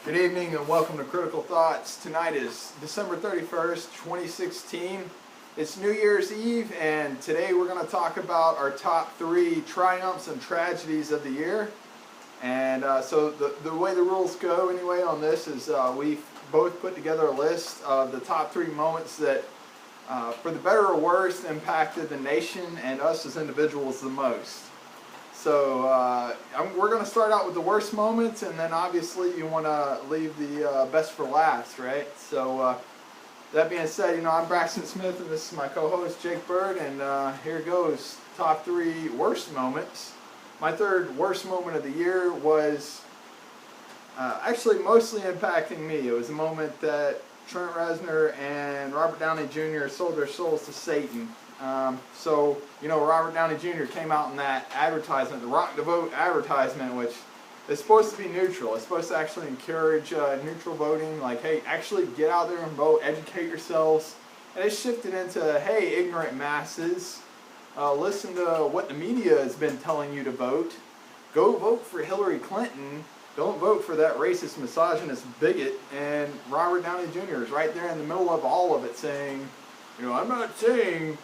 Good evening and welcome to Critical Thoughts. Tonight is December 31st, 2016. It's New Year's Eve, and today we're going to talk about our top 3 triumphs and tragedies of the year. And so the way the rules go anyway on this is we've both put together a list of the top 3 moments that, for the better or worse, impacted the nation and us as individuals the most. So we're going to start out with the worst moments, and then obviously you want to leave the best for last, right? So that being said, I'm Braxton Smith, and this is my co-host Jake Bird, and here goes top 3 worst moments. My third worst moment of the year was actually mostly impacting me. It was a moment that Trent Reznor and Robert Downey Jr. sold their souls to Satan. Robert Downey Jr. came out in that advertisement, the Rock the Vote advertisement, which is supposed to be neutral. It's supposed to actually encourage neutral voting, like, hey, actually get out there and vote, educate yourselves. And it shifted into, hey, ignorant masses, listen to what the media has been telling you to vote. Go vote for Hillary Clinton. Don't vote for that racist, misogynist bigot. And Robert Downey Jr. is right there in the middle of all of it saying, I'm not saying,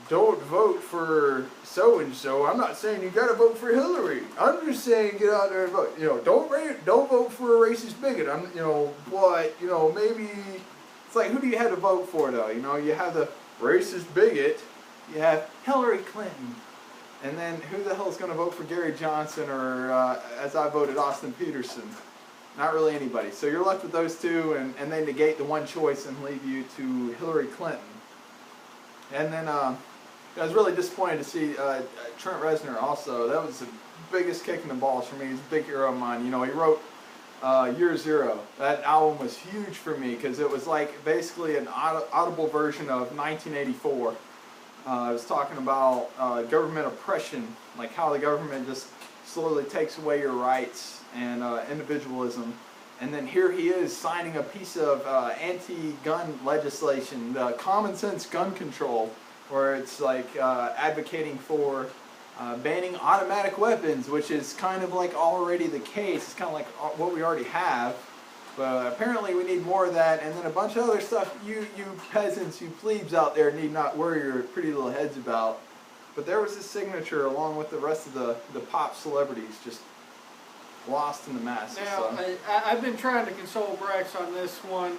don't vote for so-and-so. I'm not saying you gotta vote for Hillary. I'm just saying get out there and vote. Don't vote for a racist bigot. Maybe, it's like, who do you have to vote for, though? You have the racist bigot, you have Hillary Clinton, and then who the hell is going to vote for Gary Johnson or, as I voted, Austin Peterson? Not really anybody. So you're left with those two, and they negate the one choice and leave you to Hillary Clinton. And then I was really disappointed to see Trent Reznor also. That was the biggest kick in the balls for me. He's a big hero of mine. He wrote Year Zero. That album was huge for me because it was like basically an audible version of 1984. It was talking about government oppression, like how the government just slowly takes away your rights and individualism. And then here he is signing a piece of anti-gun legislation, the common sense gun control, where it's like advocating for banning automatic weapons, which is kind of like already the case. It's kind of like what we already have. But apparently we need more of that, and then a bunch of other stuff you peasants, you plebes out there need not worry your pretty little heads about. But there was his signature along with the rest of the pop celebrities just lost in the masses. Now, I've been trying to console Brax on this one.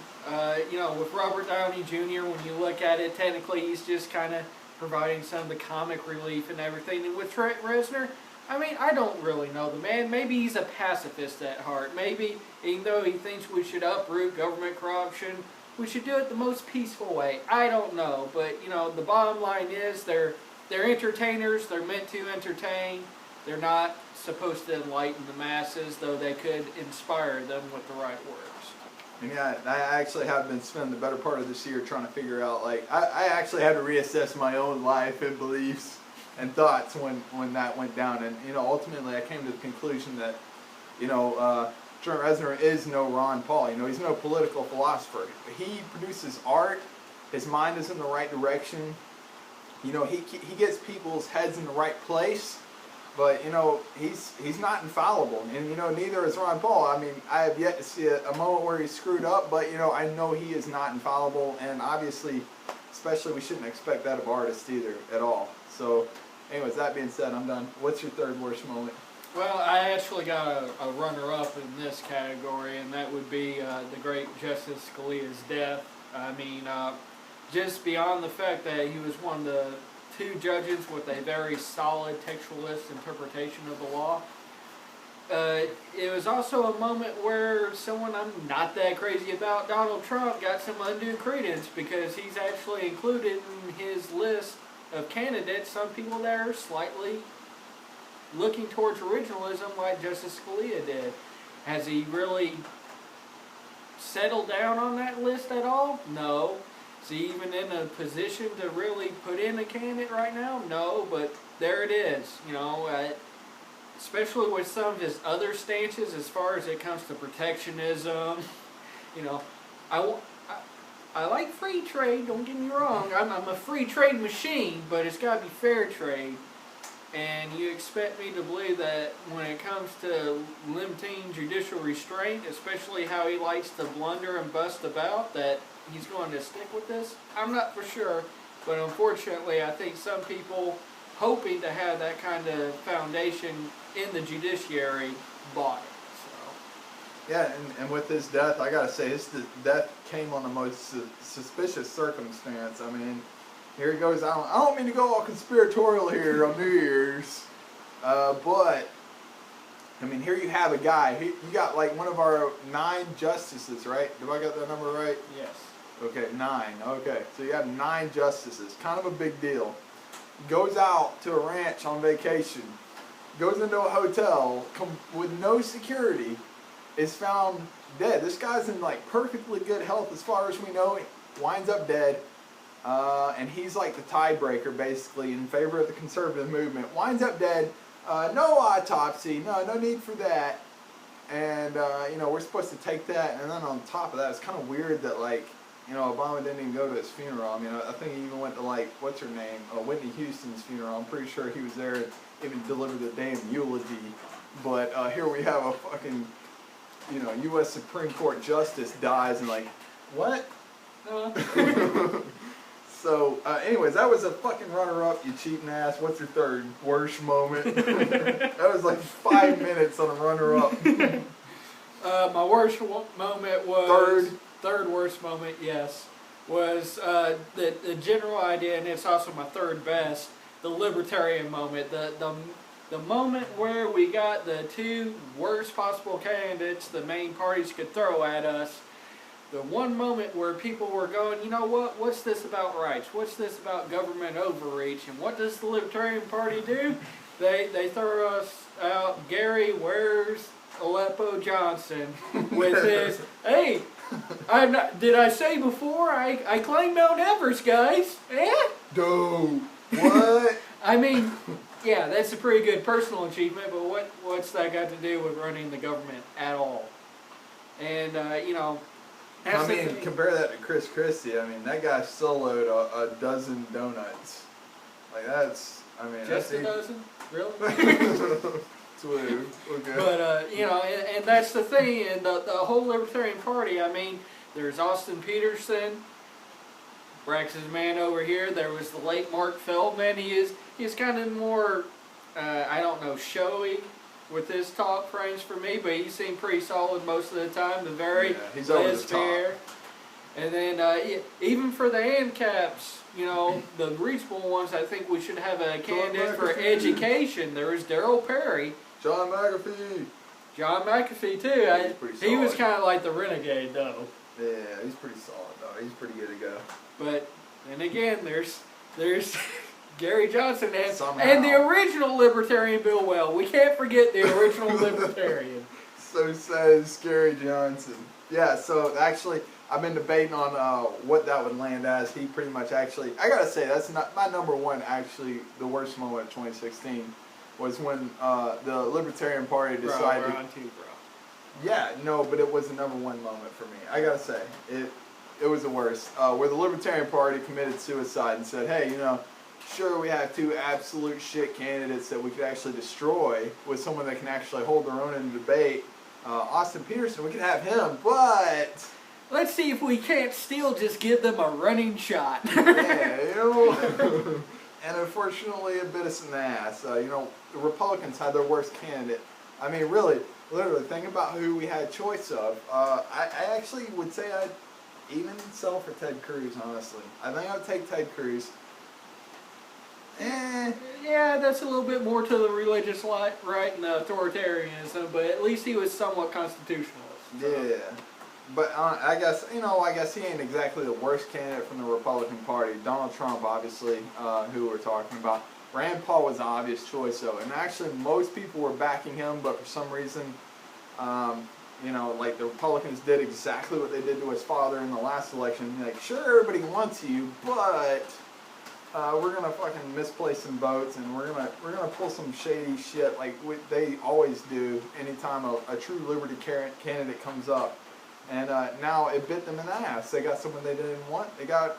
With Robert Downey Jr., when you look at it, technically he's just kind of providing some of the comic relief and everything. And with Trent Reznor, I don't really know the man. Maybe he's a pacifist at heart. Maybe, even though he thinks we should uproot government corruption, we should do it the most peaceful way. I don't know. But, the bottom line is they're entertainers. They're meant to entertain. They're not supposed to enlighten the masses, though they could inspire them with the right words. And yeah, I actually have been spending the better part of this year trying to figure out, I actually had to reassess my own life and beliefs and thoughts when that went down. And, ultimately I came to the conclusion that, Trent Reznor is no Ron Paul. He's no political philosopher. He produces art. His mind is in the right direction. He gets people's heads in the right place. But, he's not infallible. And, neither is Ron Paul. I have yet to see a moment where he's screwed up. But, I know he is not infallible. And obviously, especially, we shouldn't expect that of artists either at all. So, anyways, that being said, I'm done. What's your third worst moment? Well, I actually got a runner-up in this category, and that would be the great Justice Scalia's death. Just beyond the fact that he was one of the 2 judges with a very solid textualist interpretation of the law. It was also a moment where someone I'm not that crazy about, Donald Trump, got some undue credence because he's actually included in his list of candidates some people that are slightly looking towards originalism like Justice Scalia did. Has he really settled down on that list at all? No. Is he even in a position to really put in a candidate right now? No, but there it is. Especially with some of his other stances as far as it comes to protectionism. I like free trade, don't get me wrong. I'm a free trade machine, but it's got to be fair trade. And you expect me to believe that when it comes to limiting judicial restraint, especially how he likes to blunder and bust about, that he's going to stick with this? I'm not for sure, but unfortunately I think some people hoping to have that kind of foundation in the judiciary bought it. So. Yeah, and with his death, I gotta say, his death came on the most suspicious circumstance. I mean, here he goes. I don't mean to go all conspiratorial here on New Year's, but I mean, here you have a guy. You got like one of our 9 justices, right? Do I got that number right? Yes. Okay, 9. Okay, so you have 9 justices. Kind of a big deal. Goes out to a ranch on vacation. Goes into a hotel with no security. Is found dead. This guy's in like perfectly good health as far as we know. Winds up dead. And he's like the tiebreaker basically in favor of the conservative movement. Winds up dead. No autopsy. No need for that. And you know, we're supposed to take that. And then on top of that, it's kind of weird that like, you know, Obama didn't even go to his funeral. I mean, I think he even went to like, what's her name? Whitney Houston's funeral. I'm pretty sure he was there and even delivered the damn eulogy. But here we have a fucking, you know, U.S. Supreme Court justice dies and like, what? So, anyways, that was a fucking runner-up, you cheating ass. What's your third worst moment? That was like 5 minutes on a runner-up. My worst moment was... Third worst moment, yes, was the general idea, and it's also my third best, the libertarian moment. The moment where we got the 2 worst possible candidates the main parties could throw at us. The one moment where people were going, you know what, what's this about rights? What's this about government overreach? And what does the Libertarian Party do? They throw us out Gary Where's Aleppo Johnson with his, hey, did I say before, I claim Mount Everest, guys? Eh? Dude, what? I mean, yeah, that's a pretty good personal achievement, but what's that got to do with running the government at all? And, you know, I mean, compare that to Chris Christie. I mean, that guy soloed a dozen donuts. Like, that's, I mean... Just a dozen? Really? 2. Okay. But, you know, and that's the thing, and the whole Libertarian Party, I mean, there's Austin Peterson, Braxton's man over here, there was the late Mark Feldman. He's kind of more, I don't know, showy with his talk frames for me, but he seemed pretty solid most of the time. The very he's over the top. And then even for the ANCAPs, you know, the reasonable ones, I think we should have a candidate for education. There was Daryl Perry. John McAfee. John McAfee too. He was kind of like the renegade though. Yeah, he's pretty solid though. He's pretty good to go. But then again, there's Gary Johnson and the original Libertarian Bill Well. We can't forget the original Libertarian. So says Gary Johnson. Yeah, so actually, I've been debating on what that would land as. He pretty much actually, I gotta say, that's not my number one. Actually, the worst moment of 2016 was when the Libertarian Party decided. Bro, we're on too, bro. Yeah, no, but it was the number one moment for me. I gotta say, it was the worst. Where the Libertarian Party committed suicide and said, hey, you know, sure, we have 2 absolute shit candidates that we could actually destroy with someone that can actually hold their own in the debate. Austin Peterson, we can have him, but... Let's see if we can't still just give them a running shot. Yeah, you know... And unfortunately, it bit us in the ass. You know, the Republicans had their worst candidate. I mean, really, literally, think about who we had choice of. I actually would say I'd even settle for Ted Cruz, honestly. I think I'd take Ted Cruz. Yeah, that's a little bit more to the religious right and the authoritarianism, but at least he was somewhat constitutionalist. So. Yeah. But I guess he ain't exactly the worst candidate from the Republican Party. Donald Trump, obviously, who we're talking about. Rand Paul was the obvious choice, though. And actually, most people were backing him, but for some reason, you know, like the Republicans did exactly what they did to his father in the last election. Like, sure, everybody wants you, but we're gonna fucking misplace some votes, and we're gonna pull some shady shit like they always do anytime a true liberty candidate comes up. And now it bit them in the ass. They got someone they didn't want. They got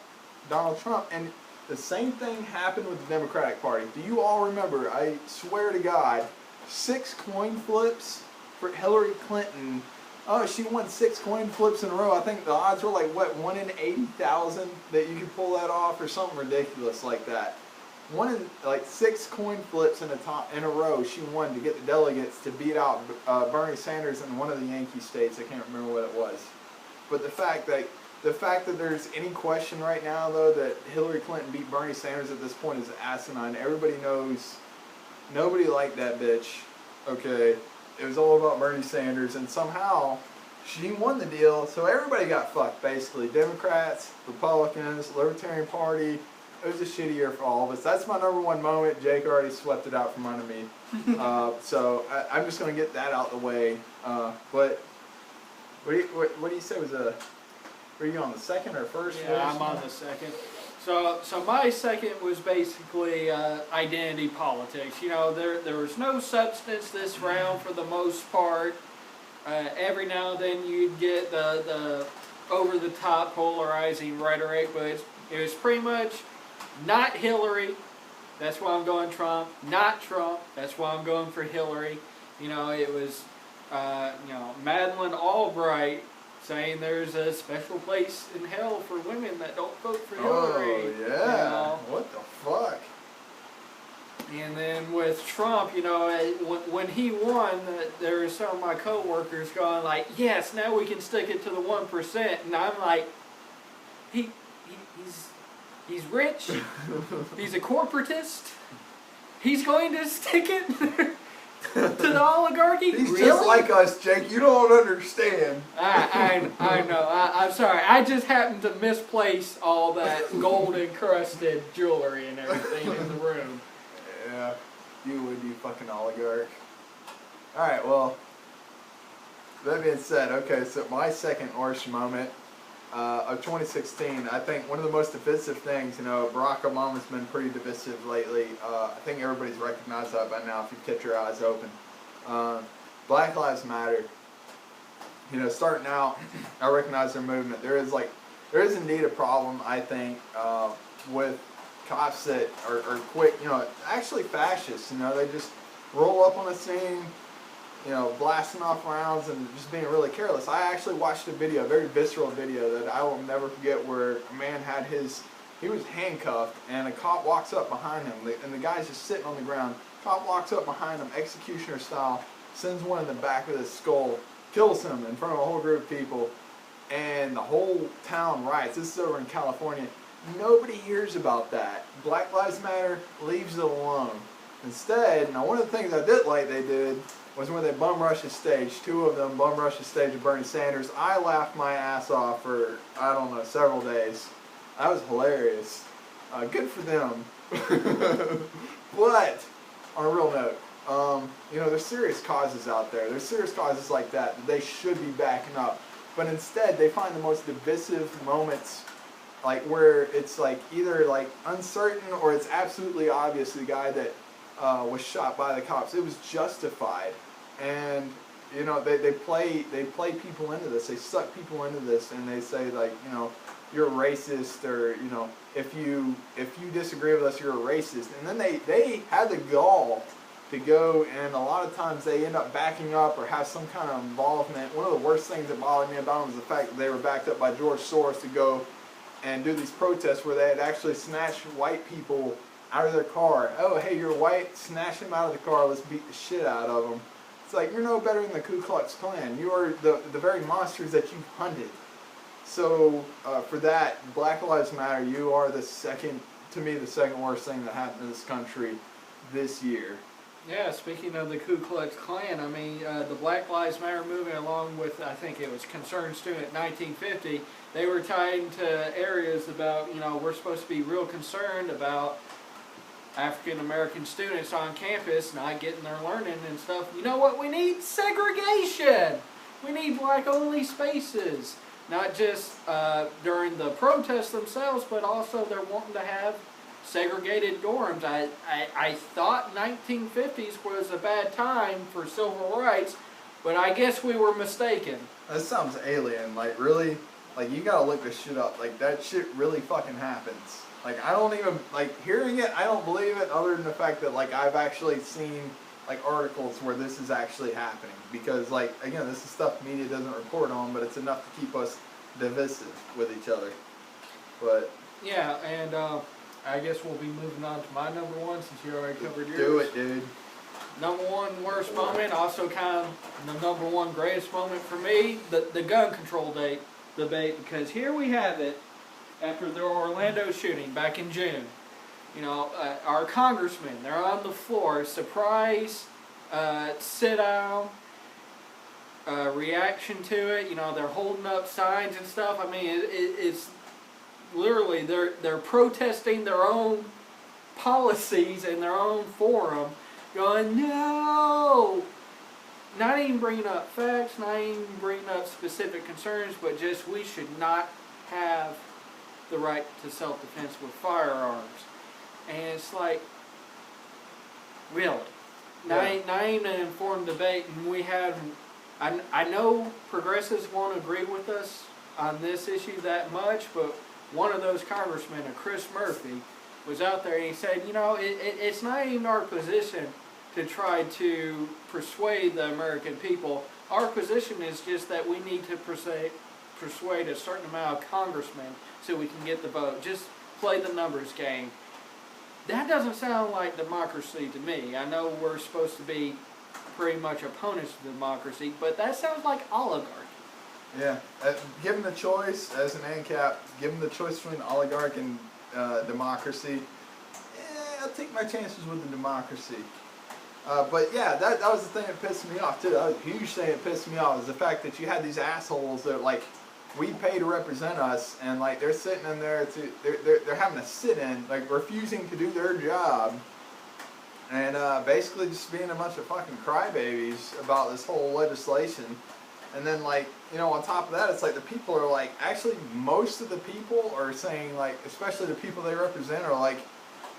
Donald Trump. And The same thing happened with the Democratic Party. Do you all remember, I swear to God, 6 coin flips for Hillary Clinton? Oh, she won 6 coin flips in a row. I think the odds were like, what, 1 in 80,000 that you could pull that off or something ridiculous like that. 1 in, like 6 coin flips in a row she won to get the delegates to beat out Bernie Sanders in one of the Yankee states. I can't remember what it was. But the fact that there's any question right now, though, that Hillary Clinton beat Bernie Sanders at this point is asinine. Everybody knows, nobody liked that bitch, okay? It was all about Bernie Sanders, and somehow she won the deal, so everybody got fucked, basically. Democrats, Republicans, Libertarian Party. It was a shitty year for all of us. That's my number one moment. Jake already swept it out from under me. So I'm just going to get that out the way. But what do you say was a... Were you on the second or first? Yeah, I'm on the second. So my second was basically identity politics. You know, there was no substance this round for the most part. Every now and then you'd get the over-the-top polarizing rhetoric, but it was pretty much not Hillary. That's why I'm going Trump. Not Trump. That's why I'm going for Hillary. You know, it was Madeleine Albright saying there's a special place in hell for women that don't vote for Hillary. Oh, yeah. You know? What the fuck? And then with Trump, you know, when he won, there were some of my coworkers going like, yes, now we can stick it to the 1%. And I'm like, he's rich. He's a corporatist. He's going to stick it to the oligarchy? He's really? Just like us, Jake. You don't understand. I know. I'm sorry. I just happened to misplace all that gold-encrusted jewelry and everything in the room. Yeah, you would, you fucking oligarch. Alright, well, that being said, okay, so my second worst moment of 2016, I think one of the most divisive things, you know, Barack Obama's been pretty divisive lately. I think everybody's recognized that by now if you kept your eyes open. Black Lives Matter. You know, starting out, I recognize their movement. There is indeed a problem, I think, with cops that are quick, you know, actually fascists, you know, they just roll up on a scene, you know, blasting off rounds and just being really careless. I actually watched a video, a very visceral video that I will never forget, where a man had he was handcuffed and a cop walks up behind him and the guy's just sitting on the ground. Cop walks up behind him, executioner style, sends one in the back of his skull, kills him in front of a whole group of people, and the whole town riots. This is over in California. Nobody hears about that. Black Lives Matter leaves it alone. Instead, now one of the things I did like they did was when they bum rushed the stage. 2 of them bum rushed the stage of Bernie Sanders. I laughed my ass off for, I don't know, several days. That was hilarious. Good for them. But, on a real note, you know, there's serious causes out there. There's serious causes like that they should be backing up. But instead, they find the most divisive moments, like where it's like either like uncertain or it's absolutely obvious the guy that was shot by the cops, it was justified. And you know, they play people into this. They suck people into this, and they say like, you know, you're a racist, or you know, if you disagree with us, you're a racist. And then they had the gall to go, and a lot of times they end up backing up or have some kind of involvement. One of the worst things that bothered me about them was the fact that they were backed up by George Soros to go and do these protests where they had actually snatched white people out of their car. Oh, hey, you're white, snatch them out of the car, let's beat the shit out of them. It's like, you're no better than the Ku Klux Klan. You are the very monsters that you've hunted. So, for that, Black Lives Matter, you are the second worst thing that happened in this country this year. Yeah, speaking of the Ku Klux Klan, I mean, the Black Lives Matter movement, along with, I think it was Concerned Student 1950, they were tied into areas about, you know, we're supposed to be real concerned about African American students on campus not getting their learning and stuff. You know what we need? Segregation! We need black-only spaces. Not just during the protests themselves, but also they're wanting to have segregated dorms. I thought 1950s was a bad time for civil rights, but I guess we were mistaken. That sounds alien. Like, really? Like, you gotta look this shit up. Like, that shit really fucking happens. Like, I don't even, like, hearing it, I don't believe it, other than the fact that, like, I've actually seen, like, articles where this is actually happening. Because, like, again, this is stuff media doesn't report on, but it's enough to keep us divisive with each other. But Yeah, and I guess we'll be moving on to my number one since you already covered yours. do it, dude. Number one worst moment, also kind of the number one greatest moment for me, the gun control debate, because here we have it after the Orlando shooting back in June. You know, our congressmen, they're on the floor, surprise, sit down, reaction to it. You know, they're holding up signs and stuff. I mean, it's literally they're protesting their own policies in their own forum, going, no! Not even bringing up facts, not even bringing up specific concerns, but just we should not have the right to self-defense with firearms. And it's like, really? Yeah. Not even an informed debate, and we had, I know progressives won't agree with us on this issue that much, but one of those congressmen, Chris Murphy, was out there and he said, you know, it's not even our position to try to persuade the American people. Our position is just that we need to persuade a certain amount of congressmen so we can get the vote. Just play the numbers game. That doesn't sound like democracy to me. I know we're supposed to be pretty much opponents of democracy, but that sounds like oligarchy. Yeah, given the choice, as an ANCAP, given the choice between oligarch and democracy, I'll take my chances with the democracy. But yeah, that was the thing that pissed me off too. That was a huge thing that pissed me off, is the fact that you had these assholes that, like, we pay to represent us, and, like, they're sitting in there they're having a sit-in, like, refusing to do their job, and basically just being a bunch of fucking crybabies about this whole legislation. And then, like, you know, on top of that, it's like the people are like, actually most of the people are saying, like, especially the people they represent are like,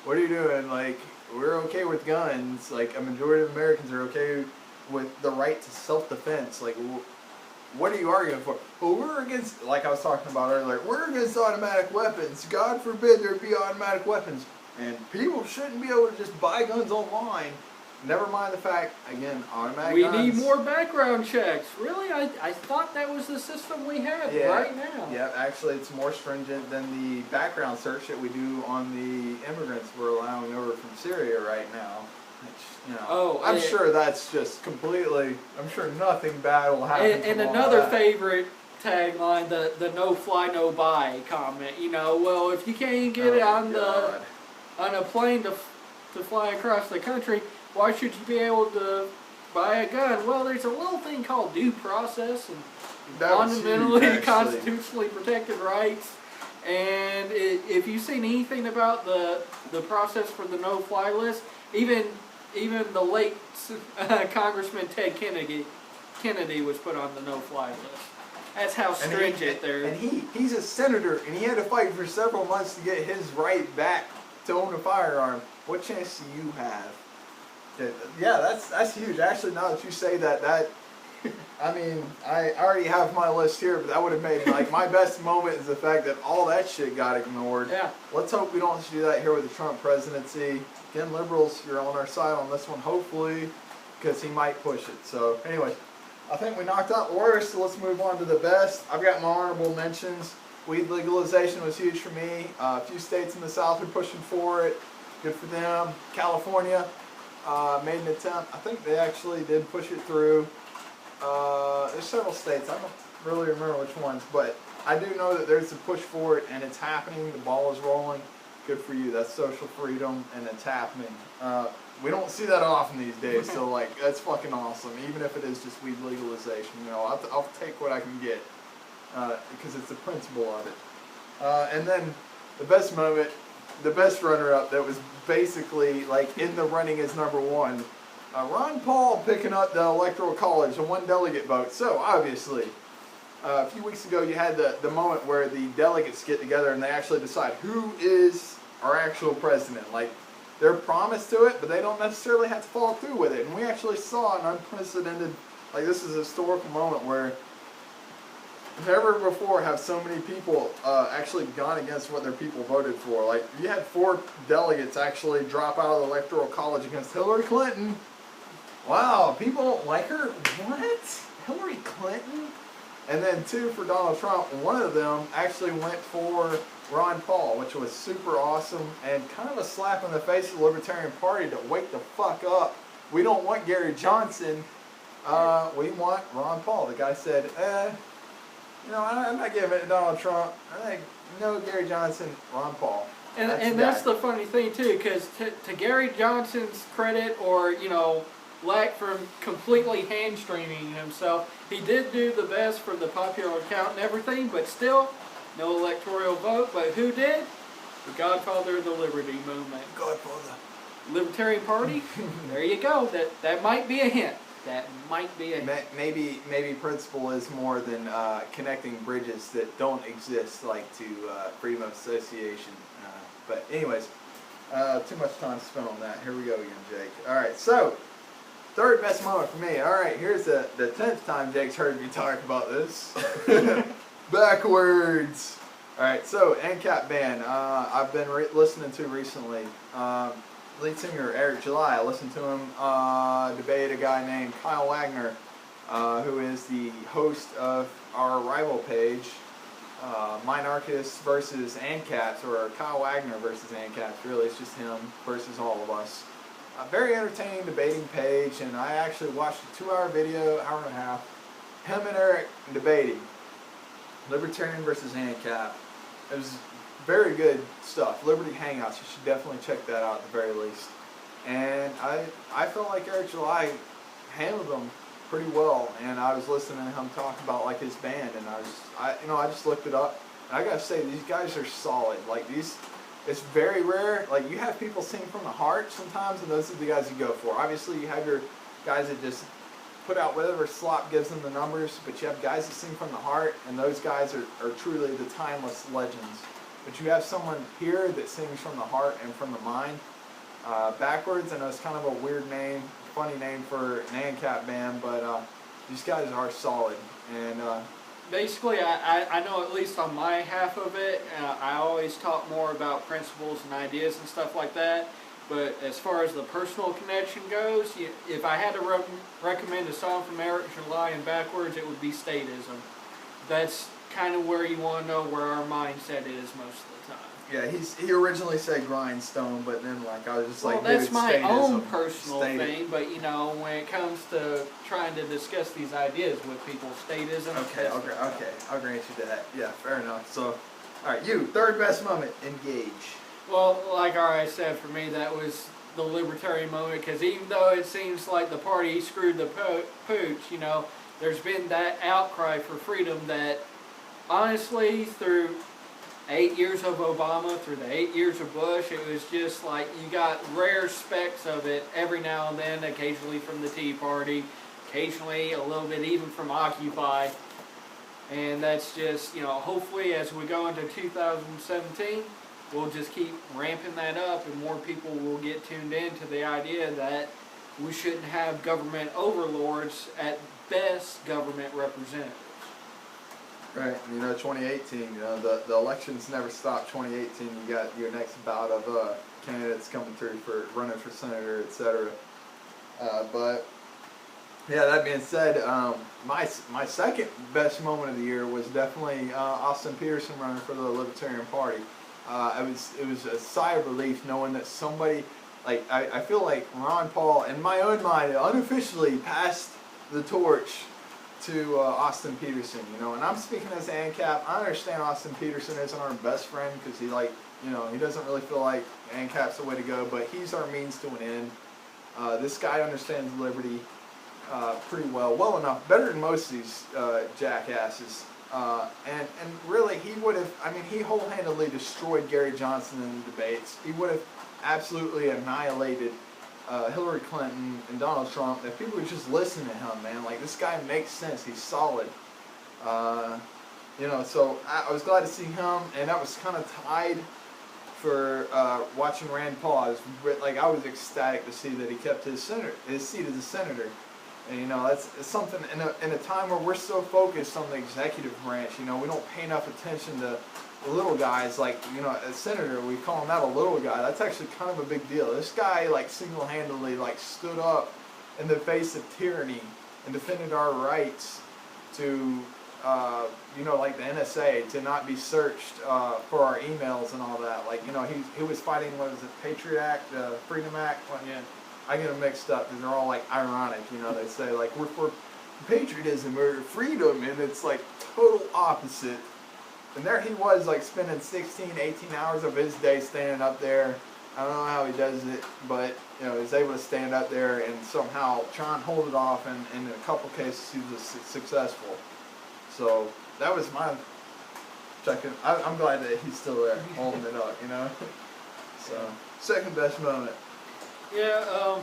what are you doing? Like, we're okay with guns. Like, a majority of Americans are okay with the right to self-defense. Like, what are you arguing for? Well, we're against, like I was talking about earlier, we're against automatic weapons. God forbid there be automatic weapons. And people shouldn't be able to just buy guns online. Never mind the fact, again, automatic guns. We need more background checks. Really? I thought that was the system we have right now. Yeah, actually it's more stringent than the background search that we do on the immigrants we're allowing over from Syria right now. Which, you know, I'm sure that's just completely, I'm sure nothing bad will happen. And another favorite tagline, the no fly, no buy comment. You know, well, if you can't get it on a plane to fly across the country, why should you be able to buy a gun? Well, there's a little thing called due process and fundamentally constitutionally protected rights. And if you've seen anything about the process for the no-fly list, even the late Congressman Ted Kennedy was put on the no-fly list. That's how stringent they're. And he's a senator, and he had to fight for several months to get his right back to own a firearm. What chance do you have? Yeah, that's huge. Actually, now that you say that, I mean, I already have my list here, but that would have made, like, my best moment is the fact that all that shit got ignored. Yeah. Let's hope we don't do that here with the Trump presidency. Again, liberals, you're on our side on this one, hopefully, because he might push it. So, anyway, I think we knocked out the worst, so let's move on to the best. I've got my honorable mentions. Weed legalization was huge for me. A few states in the South are pushing for it. Good for them. California made an attempt. I think they actually did push it through. There's several states. I don't really remember which ones, but I do know that there's a push for it, and it's happening. The ball is rolling. Good for you. That's social freedom, and it's happening. We don't see that often these days, so, like, that's fucking awesome. Even if it is just weed legalization, you know, I'll take what I can get because it's the principle of it. And then the best moment, the best runner-up that was basically, like, in the running as number one, Ron Paul picking up the Electoral College, a one-delegate vote. So, obviously, a few weeks ago you had the moment where the delegates get together and they actually decide who is our actual president. Like, they're promised to it, but they don't necessarily have to follow through with it. And we actually saw an unprecedented, like, this is a historical moment where never before have so many people actually gone against what their people voted for. Like, you had 4 delegates actually drop out of the Electoral College against Hillary Clinton. Wow, people don't like her? What? Hillary Clinton? And then 2 for Donald Trump. One of them actually went for Ron Paul, which was super awesome and kind of a slap in the face of the Libertarian Party to wake the fuck up. We don't want Gary Johnson. We want Ron Paul. The guy said, I'm not giving it to Donald Trump. I think, no, Gary Johnson, Ron Paul. And that's the funny thing, too, because to Gary Johnson's credit, or, lack from completely hamstringing himself, he did do the best for the popular count and everything, but still, no electoral vote. But who did? The godfather of the Liberty Movement. Godfather. Libertarian Party? There you go. That might be a hint. That might be a hint. Maybe principle is more than connecting bridges that don't exist, like to freedom of association. But anyways, too much time spent on that. Here we go again, Jake. All right, so third best moment for me. All right, here's the 10th time Jake's heard me talk about this. Backwards. All right, so ANCAP band. I've been listening to recently. Lead singer Eric July. I listened to him debate a guy named Kyle Wagner, who is the host of our rival page, Minarchists versus ANCAPs, or Kyle Wagner versus ANCAPs. Really, it's just him versus all of us. A very entertaining debating page, and I actually watched a 2-hour video, hour and a half, him and Eric debating Libertarian versus ANCAP. It was very good stuff. Liberty Hangouts, you should definitely check that out at the very least. And I felt like Eric July handled them pretty well, and I was listening to him talk about like his band, and I just looked it up, and I gotta say, these guys are solid. Like, it's very rare. Like, you have people sing from the heart sometimes, and those are the guys you go for. Obviously, you have your guys that just put out whatever slop gives them the numbers, but you have guys that sing from the heart, and those guys are truly the timeless legends. But you have someone here that sings from the heart and from the mind. Backwards, I know it's kind of a weird name, funny name for an ANCAP band, but these guys are solid. And basically, I know, at least on my half of it, I always talk more about principles and ideas and stuff like that. But as far as the personal connection goes, if I had to recommend a song from Eric July and Backwards, it would be Statism. That's kind of where you want to know where our mindset is most of the time. Yeah, he originally said grindstone, but then I was just like, well, that's my statism. own personal thing, but when it comes to trying to discuss these ideas with people, statism. Okay, I'll grant you that. Yeah, fair enough. So, all right, you, third best moment, engage. Well, like I said, for me, that was the libertarian moment, because even though it seems like the party screwed the pooch, there's been that outcry for freedom that, honestly, through 8 years of Obama, through the 8 years of Bush, it was just like you got rare specks of it every now and then, occasionally from the Tea Party, occasionally a little bit even from Occupy. And that's just, hopefully as we go into 2017, we'll just keep ramping that up, and more people will get tuned in to the idea that we shouldn't have government overlords, at best government representatives. Right, 2018, the elections never stop. 2018, you got your next bout of candidates coming through for running for senator, etc. But yeah, that being said, my second best moment of the year was definitely Austin Peterson running for the Libertarian Party. It was a sigh of relief knowing that somebody, I feel like Ron Paul, in my own mind, unofficially passed the torch to Austin Peterson, and I'm speaking as ANCAP. I understand Austin Peterson isn't our best friend because he doesn't really feel like ANCAP's the way to go, but he's our means to an end. This guy understands liberty pretty well enough, better than most of these jackasses. And really, he would have, he wholehandedly destroyed Gary Johnson in the debates. He would have absolutely annihilated Hillary Clinton and Donald Trump if people would just listen to him, man. Like, this guy makes sense. He's solid. So I was glad to see him, and that was kind of tied for watching Rand Paul. I was ecstatic to see that he kept his seat as a senator. And, you know, it's something in a time where we're so focused on the executive branch, you know, we don't pay enough attention to the little guys. Like, you know, a senator, we call him that a little guy. That's actually kind of a big deal. This guy, like, single-handedly, like, stood up in the face of tyranny and defended our rights to, you know, like the NSA, to not be searched for our emails and all that. Like, you know, he was fighting, what is it, Patriot Act, Freedom Act? Well, yeah, I get them mixed up because they're all, like, ironic. You know, they say, like, we're for patriotism or freedom, and it's, like, total opposite. And there he was, like, spending 16, 18 hours of his day standing up there. I don't know how he does it, but, you know, he's able to stand up there and somehow try and hold it off, and in a couple cases he was successful. So that was my second. I'm glad that he's still there holding it up, you know. So second best moment. Yeah,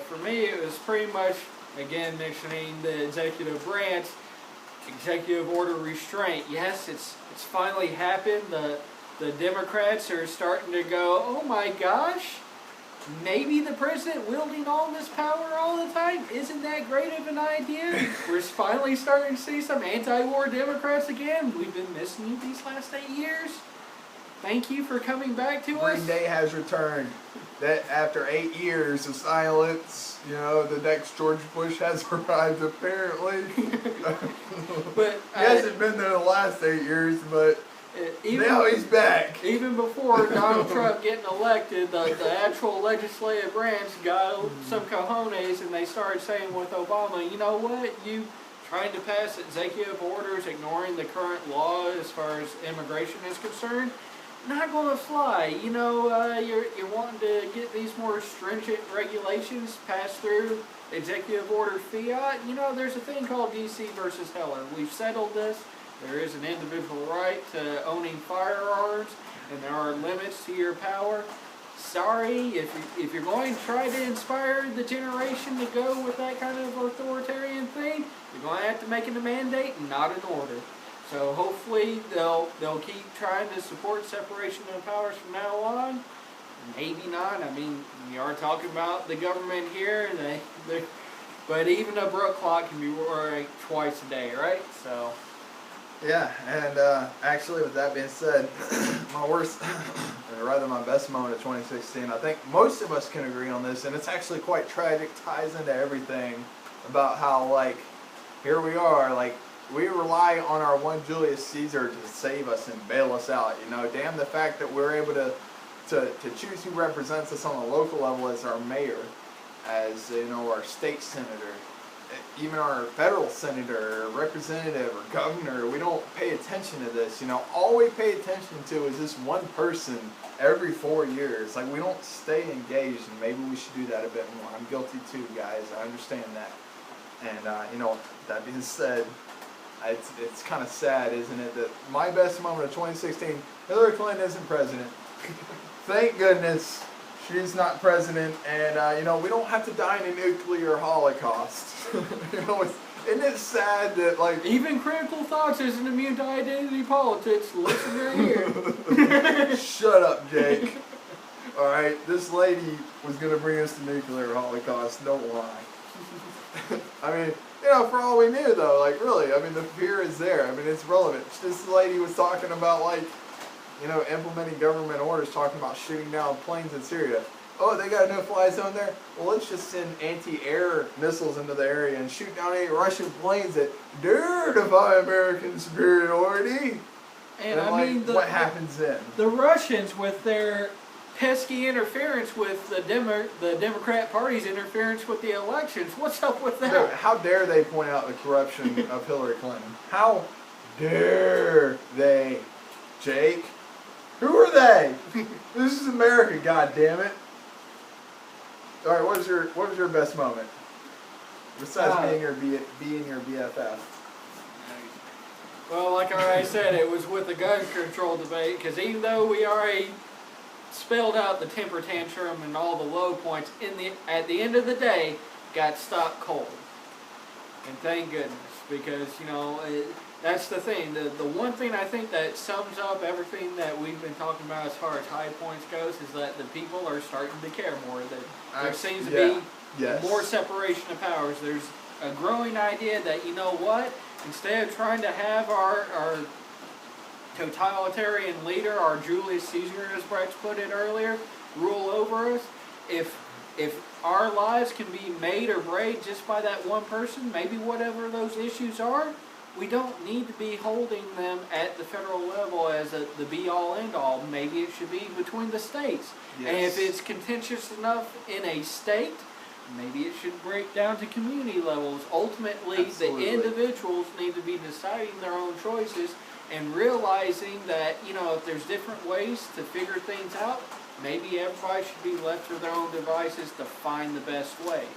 for me it was pretty much, again, mentioning the executive branch, executive order restraint. Yes, it's finally happened. The Democrats are starting to go, oh my gosh, maybe the president wielding all this power all the time isn't that great of an idea. We're finally starting to see some anti-war Democrats again. We've been missing you these last 8 years. Thank you for coming back to us. Green Day has returned. That after 8 years of silence, you know, the next George Bush has arrived apparently. But he hasn't been there the last 8 years, but now he's back. Even before Donald Trump getting elected, the actual legislative branch got some cojones, and they started saying with Obama, you know what, you trying to pass executive orders ignoring the current law as far as immigration is concerned, not going to fly. You know, you're wanting to get these more stringent regulations passed through executive order fiat. You know, there's a thing called DC versus Heller. We've settled this. There is an individual right to owning firearms, and there are limits to your power. Sorry, if you're going to try to inspire the generation to go with that kind of authoritarian thing, you're going to have to make it a mandate and not an order. So hopefully they'll keep trying to support separation of powers from now on. Maybe not. I mean, we are talking about the government here, but even a broke clock can be worked twice a day, right? So. Yeah, and actually, with that being said, my worst, or rather my best moment of 2016, I think most of us can agree on this, and it's actually quite tragic, ties into everything about how, like, here we are, like, we rely on our one Julius Caesar to save us and bail us out, you know. Damn the fact that we're able to choose who represents us on a local level as our mayor, as, you know, our state senator, even our federal senator, or representative, or governor. We don't pay attention to this, you know. All we pay attention to is this one person every 4 years. Like, we don't stay engaged, and maybe we should do that a bit more. I'm guilty too, guys. I understand that. And, you know, that being said, it's kind of sad, isn't it, that my best moment of 2016, Hillary Clinton isn't president. Thank goodness she's not president, and, you know, we don't have to die in a nuclear holocaust. You know, isn't it sad that, like... Even critical thoughts isn't immune to identity politics. Listen right here. Shut up, Jake. Alright, this lady was going to bring us the nuclear holocaust, don't lie. I mean, you know, for all we knew, though, like, really, I mean, the fear is there. I mean, it's relevant. This lady was talking about, like, you know, implementing government orders, talking about shooting down planes in Syria. Oh, they got a no-fly zone there? Well, let's just send anti-air missiles into the area and shoot down any Russian planes that dare defy American superiority. And I mean, what happens then? The Russians, with their pesky interference with the Democrat Party's interference with the elections, what's up with that? Dude, how dare they point out the corruption of Hillary Clinton? How dare they, Jake? Who are they? This is America, goddammit. All right, what was your best moment besides being your BFF? Well, like I already said, it was with the gun control debate, because even though we already spelled out the temper tantrum and all the low points, at the end of the day, got stopped cold. And thank goodness, because, you know, that's the thing. The one thing I think that sums up everything that we've been talking about as far as high points goes is that the people are starting to care more. That there seems to be Yes. More separation of powers. There's a growing idea that, you know what, instead of trying to have our totalitarian leader, our Julius Caesar, as Brax put it earlier, rule over us, if our lives can be made or break just by that one person, maybe whatever those issues are, we don't need to be holding them at the federal level as the be-all, end-all. Maybe it should be between the states. Yes. And if it's contentious enough in a state, maybe it should break down to community levels. Ultimately, Absolutely. the individuals need to be deciding their own choices and realizing that, you know, if there's different ways to figure things out, maybe everybody should be left to their own devices to find the best ways.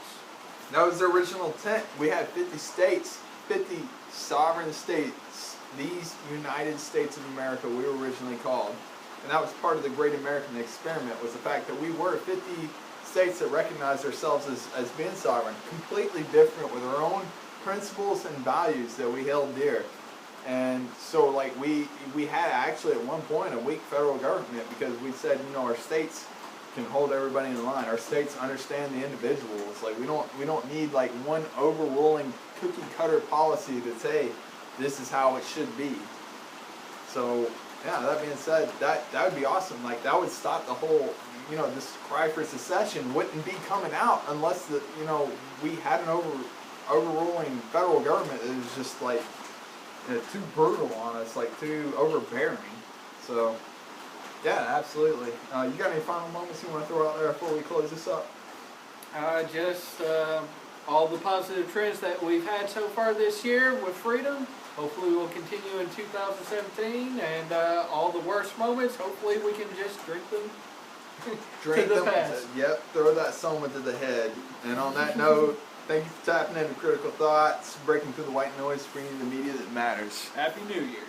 That was the original intent. We had 50 states, 50 sovereign states, these United States of America we were originally called. And that was part of the great American experiment, was the fact that we were 50 states that recognized ourselves as being sovereign, completely different with our own principles and values that we held dear. And so like we had actually at one point a weak federal government because we said, you know, our states can hold everybody in line. Our states understand the individuals. Like we don't need like one overruling cookie cutter policy to say this is how it should be. So yeah, that being said, that would be awesome. Like that would stop the whole, you know, this cry for secession wouldn't be coming out unless the, you know, we had an overruling federal government that was just like, you know, too brutal on us, like too overbearing. So yeah, absolutely. You got any final moments you want to throw out there before we close this up? Just all the positive trends that we've had so far this year with freedom. Hopefully we'll continue in 2017, and all the worst moments, hopefully we can just drink them Drink to the them. past. Yep, throw that soma to the head. And on that note, thank you for tapping into Critical Thoughts, breaking through the white noise, bringing you the media that matters. Happy New Year.